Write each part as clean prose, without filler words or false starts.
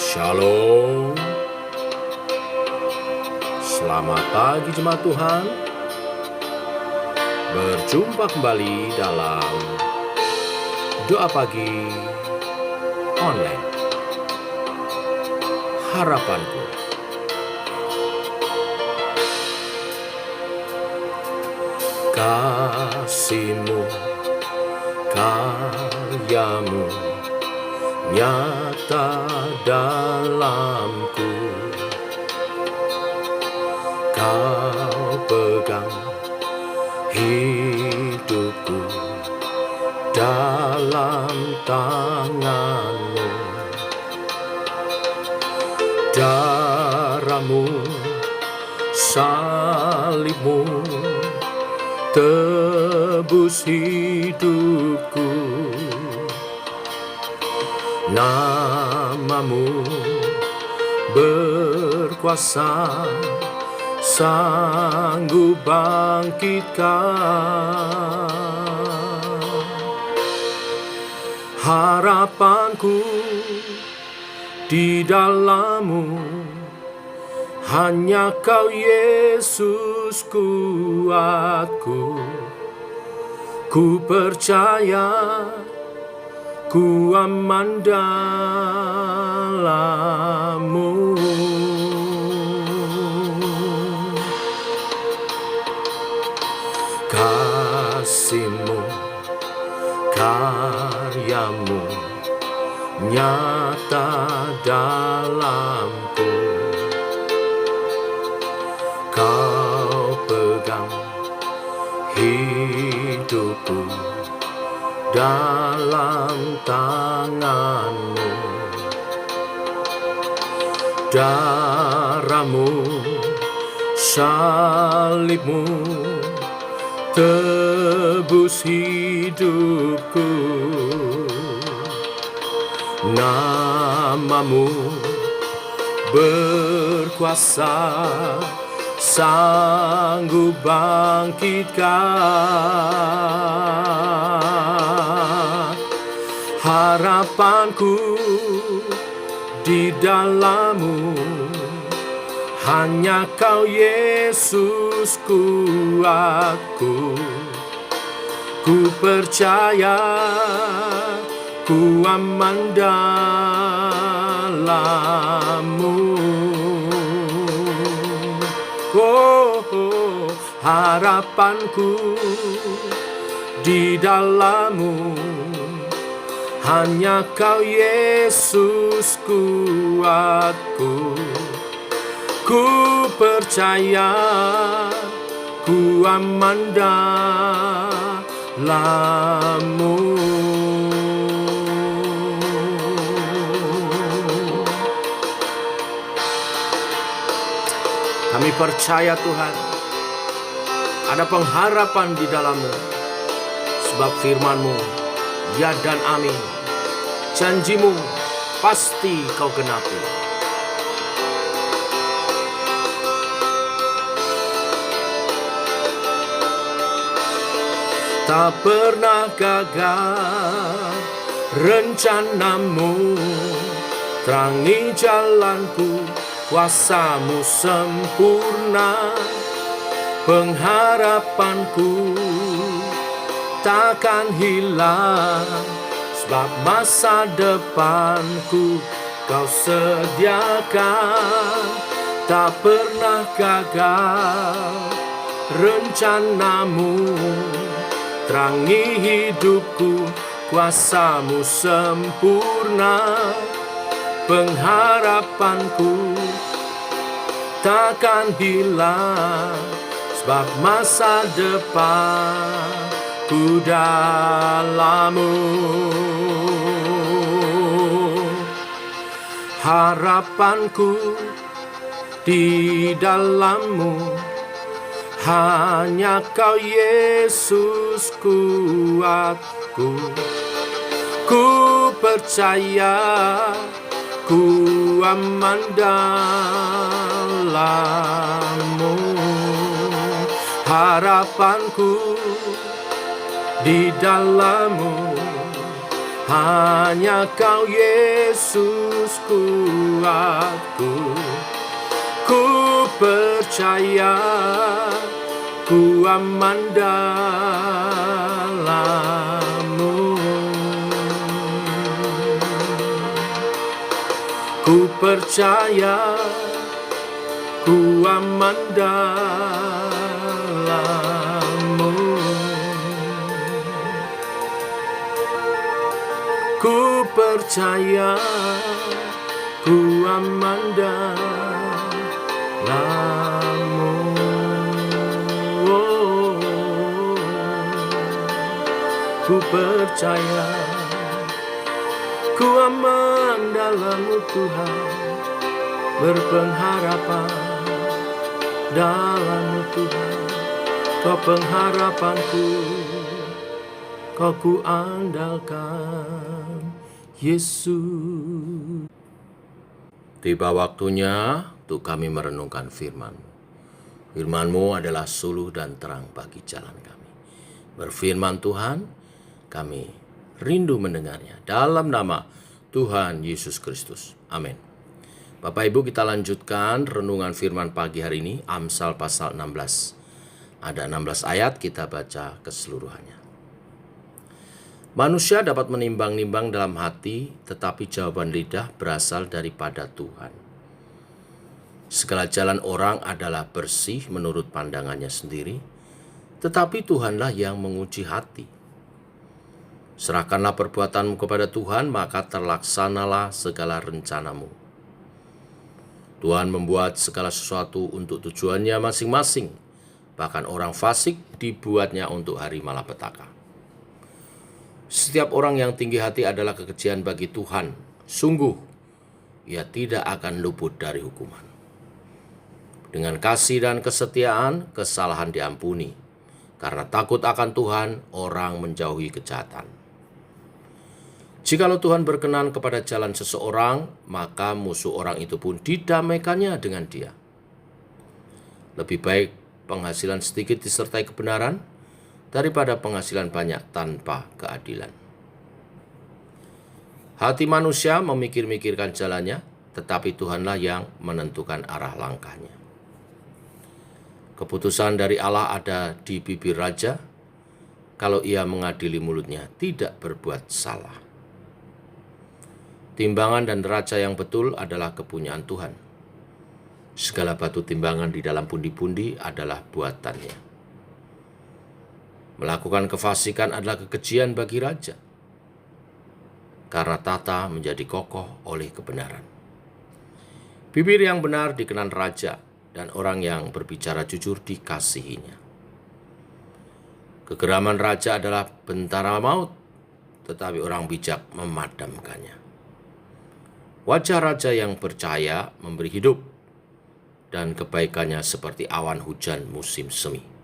Shalom. Selamat pagi jemaat Tuhan. Berjumpa kembali dalam doa pagi online. Harapanku. Kasih-Mu, karya-Mu nyata dalamku. Kau pegang hidupku dalam tangan-Mu. Darah-Mu, salib-Mu tebus hidupku. Nama-Mu berkuasa, sanggup bangkitkan. Harapanku di dalam-Mu, hanya Kau Yesus kuatku. Ku percaya, ku aman dalam-Mu. Kasih-Mu, karya-Mu nyata dalamku. Kau pegang hidupku dalam tangan-Mu. Darah-Mu, salib-Mu tebus hidupku. Nama-Mu berkuasa, sanggup bangkitkan. Harapanku di dalam-Mu, hanya Kau Yesus kuatku. Ku percaya, ku aman dalam-Mu. Harapanku di dalam-Mu, hanya Kau Yesus kuatku. Ku percaya, ku aman dalam-Mu. Kami percaya Tuhan, ada pengharapan di dalam-Mu, sebab firman-Mu ya dan amin. Janji-Mu pasti Kau genapi. Tak pernah gagal rencana-Mu, terangi jalanku, kuasa-Mu sempurna. Pengharapanku takkan hilang, sebab masa depanku Kau sediakan. Tak pernah gagal rencana-Mu, terangi hidupku, kuasa-Mu sempurna. Pengharapanku takkan hilang, sebab masa depanku dalam-Mu. Harapanku di dalam-Mu, hanya Kau Yesus kuatku. Ku percaya, ku aman dalam-Mu. Harapanku di dalam-Mu, hanya Kau Yesus kuatku. Ku percaya, ku aman dalam-Mu. Ku percaya, ku aman dalam-Mu. Ku percaya, ku aman dalam-Mu. Ku percaya, ku aman dalam-Mu Tuhan, berpengharapan dalam-Mu Tuhan. Kau pengharapanku, Kau ku andalkan, Yesus. Tiba waktunya untuk kami merenungkan firman-Mu. Firman-Mu adalah suluh dan terang bagi jalan kami. Berfirman Tuhan, kami rindu mendengarnya. Dalam nama Tuhan Yesus Kristus. Amin. Bapak Ibu, kita lanjutkan renungan firman pagi hari ini, Amsal pasal 16. Ada 16 ayat, kita baca keseluruhannya. Manusia dapat menimbang-nimbang dalam hati, tetapi jawaban lidah berasal daripada Tuhan. Segala jalan orang adalah bersih menurut pandangannya sendiri, tetapi Tuhanlah yang menguji hati. Serahkanlah perbuatanmu kepada Tuhan, maka terlaksanalah segala rencanamu. Tuhan membuat segala sesuatu untuk tujuannya masing-masing, bahkan orang fasik dibuatnya untuk hari malapetaka. Setiap orang yang tinggi hati adalah kekejian bagi Tuhan. Sungguh, ia tidak akan luput dari hukuman. Dengan kasih dan kesetiaan, kesalahan diampuni. Karena takut akan Tuhan, orang menjauhi kejahatan. Jikalau Tuhan berkenan kepada jalan seseorang, maka musuh orang itu pun didamaikannya dengan dia. Lebih baik penghasilan sedikit disertai kebenaran, daripada penghasilan banyak tanpa keadilan. Hati manusia memikir-mikirkan jalannya, tetapi Tuhanlah yang menentukan arah langkahnya. Keputusan dari Allah ada di bibir raja, kalau ia mengadili mulutnya tidak berbuat salah. Timbangan dan neraca yang betul adalah kepunyaan Tuhan. Segala batu timbangan di dalam pundi-pundi adalah buatannya. Melakukan kefasikan adalah kekejian bagi raja, karena tata menjadi kokoh oleh kebenaran. Bibir yang benar dikenan raja, dan orang yang berbicara jujur dikasihinya. Kegeraman raja adalah bentara maut, tetapi orang bijak memadamkannya. Wajah raja yang percaya memberi hidup, dan kebaikannya seperti awan hujan musim semi.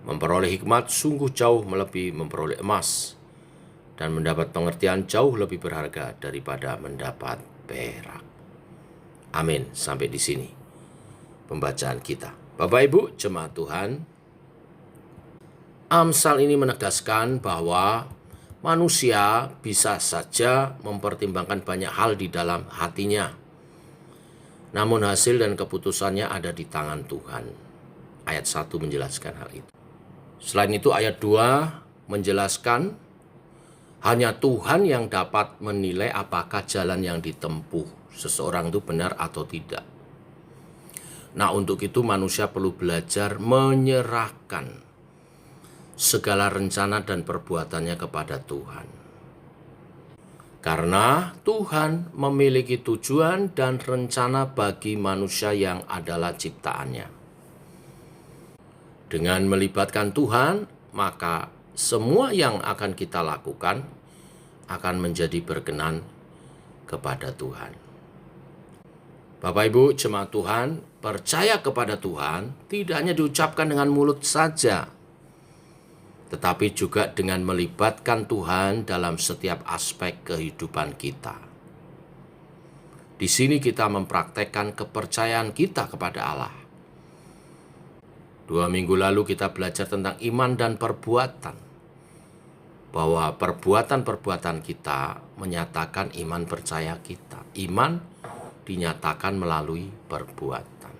Memperoleh hikmat sungguh jauh melebihi memperoleh emas, dan mendapat pengertian jauh lebih berharga daripada mendapat perak. Amin. Sampai di sini pembacaan kita. Bapak Ibu, jemaat Tuhan, Amsal ini menegaskan bahwa manusia bisa saja mempertimbangkan banyak hal di dalam hatinya, namun hasil dan keputusannya ada di tangan Tuhan. Ayat 1 menjelaskan hal itu. Selain itu ayat 2 menjelaskan hanya Tuhan yang dapat menilai apakah jalan yang ditempuh seseorang itu benar atau tidak. Nah, untuk itu manusia perlu belajar menyerahkan segala rencana dan perbuatannya kepada Tuhan. Karena Tuhan memiliki tujuan dan rencana bagi manusia yang adalah ciptaannya. Dengan melibatkan Tuhan, maka semua yang akan kita lakukan akan menjadi berkenan kepada Tuhan. Bapak Ibu, jemaat Tuhan, percaya kepada Tuhan tidak hanya diucapkan dengan mulut saja, tetapi juga dengan melibatkan Tuhan dalam setiap aspek kehidupan kita. Di sini kita mempraktekkan kepercayaan kita kepada Allah. 2 minggu lalu kita belajar tentang iman dan perbuatan. bahwa perbuatan-perbuatan kita menyatakan iman percaya kita. Iman dinyatakan melalui perbuatan.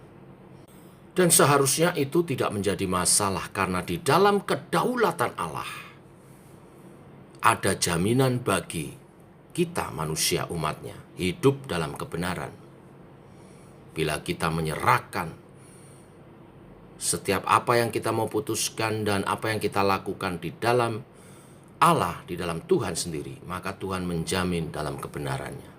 Dan seharusnya itu tidak menjadi masalah karena di dalam kedaulatan Allah ada jaminan bagi kita manusia umatnya hidup dalam kebenaran. Bila kita menyerahkan setiap apa yang kita mau putuskan dan apa yang kita lakukan di dalam Allah, di dalam Tuhan sendiri, maka Tuhan menjamin dalam kebenarannya.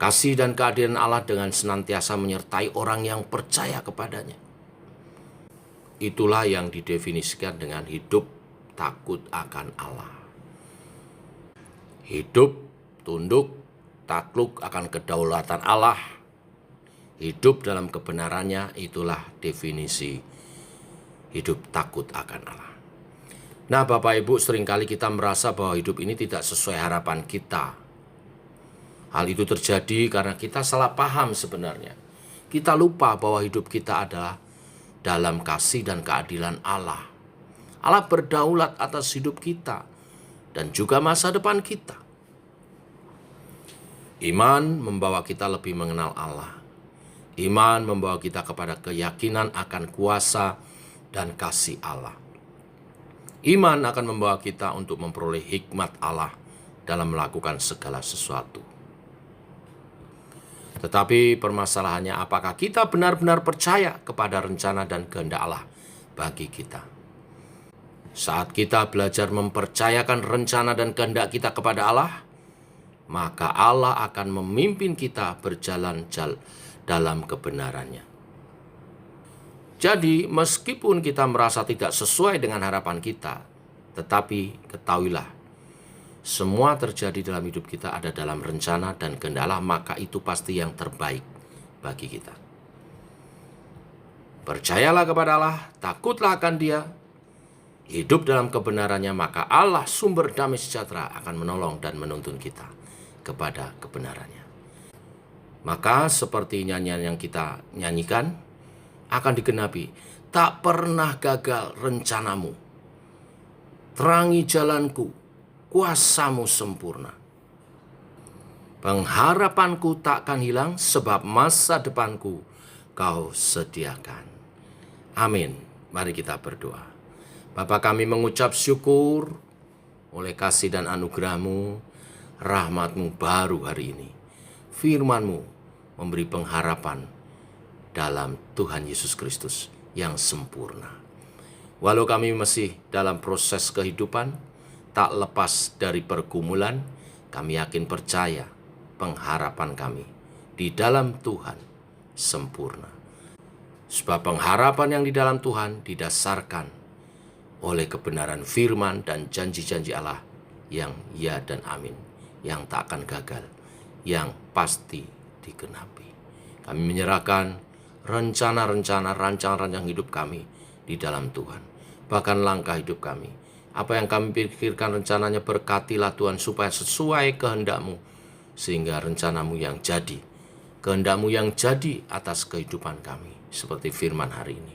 Kasih dan keadilan Allah dengan senantiasa menyertai orang yang percaya kepadanya. Itulah yang didefinisikan dengan hidup takut akan Allah. Hidup tunduk, takluk akan kedaulatan Allah. Hidup dalam kebenarannya, itulah definisi hidup takut akan Allah. Nah, Bapak Ibu, seringkali kita merasa bahwa hidup ini tidak sesuai harapan kita. Hal itu terjadi karena kita salah paham sebenarnya. Kita lupa bahwa hidup kita adalah dalam kasih dan keadilan Allah. Allah berdaulat atas hidup kita dan juga masa depan kita. Iman membawa kita lebih mengenal Allah. Iman membawa kita kepada keyakinan akan kuasa dan kasih Allah. Iman akan membawa kita untuk memperoleh hikmat Allah dalam melakukan segala sesuatu. Tetapi permasalahannya, apakah kita benar-benar percaya kepada rencana dan kehendak Allah bagi kita? Saat kita belajar mempercayakan rencana dan kehendak kita kepada Allah, maka Allah akan memimpin kita berjalan dalam kebenarannya. Jadi, meskipun kita merasa tidak sesuai dengan harapan kita, tetapi ketahuilah, semua terjadi dalam hidup kita ada dalam rencana dan kehendak Allah, maka itu pasti yang terbaik bagi kita. Percayalah kepada Allah, takutlah akan Dia, hidup dalam kebenarannya, maka Allah sumber damai sejahtera akan menolong dan menuntun kita kepada kebenarannya. Maka seperti nyanyian yang kita nyanyikan, akan digenapi. Tak pernah gagal rencanamu. Terangi jalanku, kuasamu sempurna. Pengharapanku takkan hilang, sebab masa depanku kau sediakan. Amin. Mari kita berdoa. Bapa, kami mengucap syukur oleh kasih dan anugerah-Mu, rahmat-Mu baru hari ini. Firman-Mu memberi pengharapan dalam Tuhan Yesus Kristus yang sempurna. Walau kami masih dalam proses kehidupan, tak lepas dari pergumulan, kami yakin percaya pengharapan kami di dalam Tuhan sempurna. Sebab pengharapan yang di dalam Tuhan didasarkan oleh kebenaran firman dan janji-janji Allah yang ya dan amin, yang tak akan gagal, yang pasti digenapi. Kami menyerahkan rencana-rencana, rancang-rancang hidup kami di dalam Tuhan. Bahkan langkah hidup kami. Apa yang kami pikirkan rencananya, berkatilah Tuhan supaya sesuai kehendak-Mu. Sehingga rencana-Mu yang jadi, kehendak-Mu yang jadi atas kehidupan kami. Seperti firman hari ini.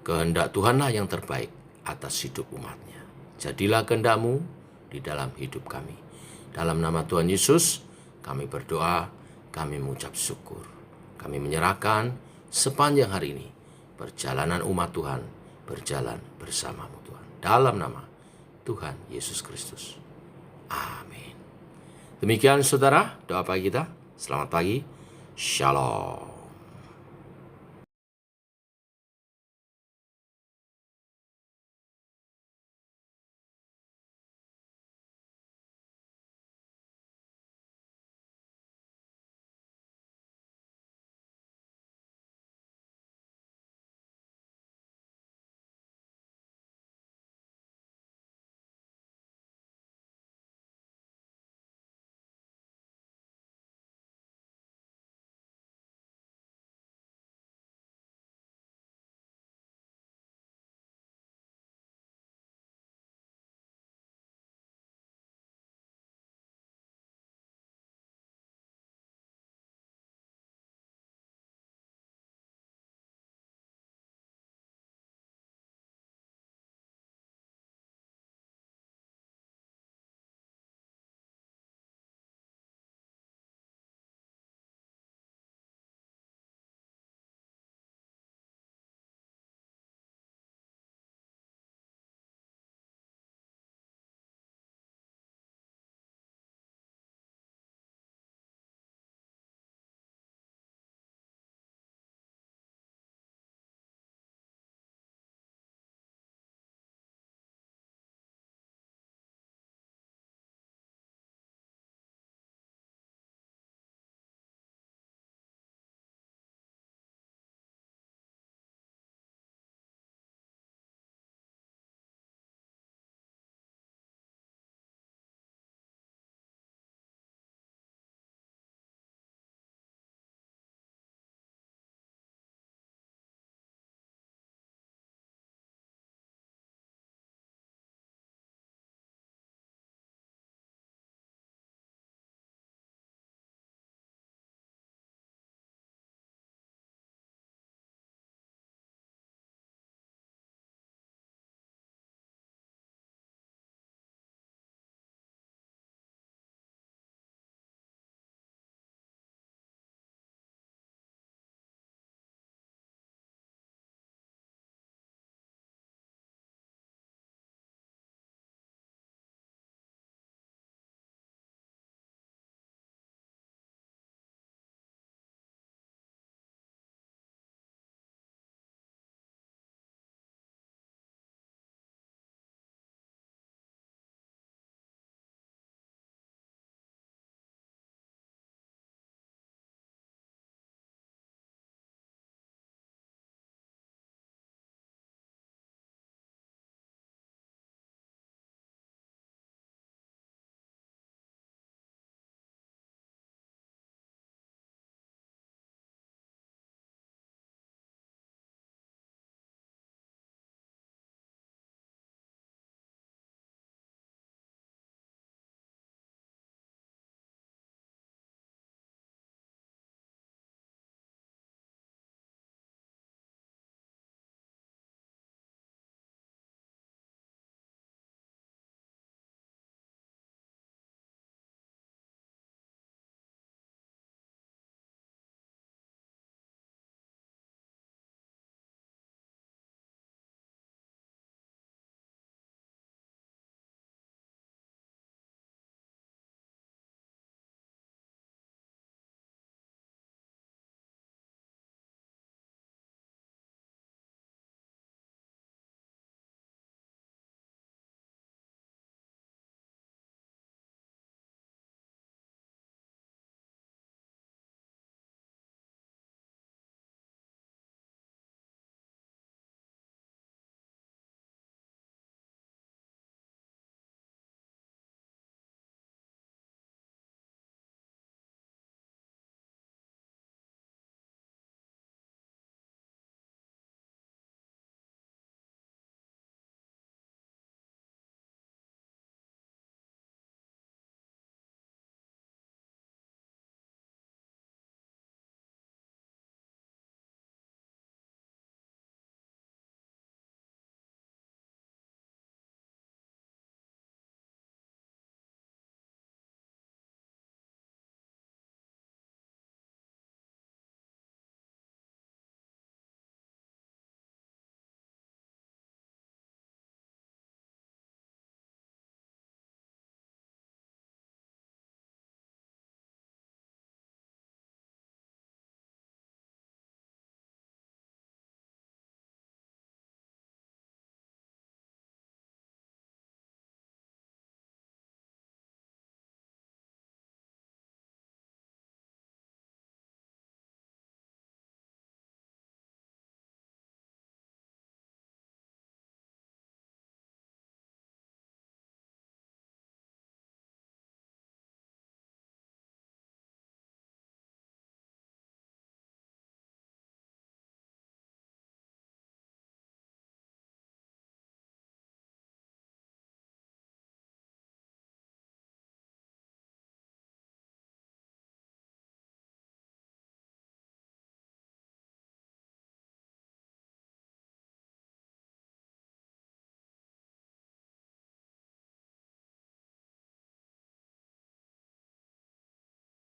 Kehendak Tuhanlah yang terbaik atas hidup umat-Nya. Jadilah kehendak-Mu di dalam hidup kami. Dalam nama Tuhan Yesus, kami berdoa, kami mengucap syukur. Kami menyerahkan sepanjang hari ini perjalanan umat Tuhan berjalan bersama-Mu Tuhan. Dalam nama Tuhan Yesus Kristus. Amin. Demikian saudara, doa pagi kita. Selamat pagi. Shalom.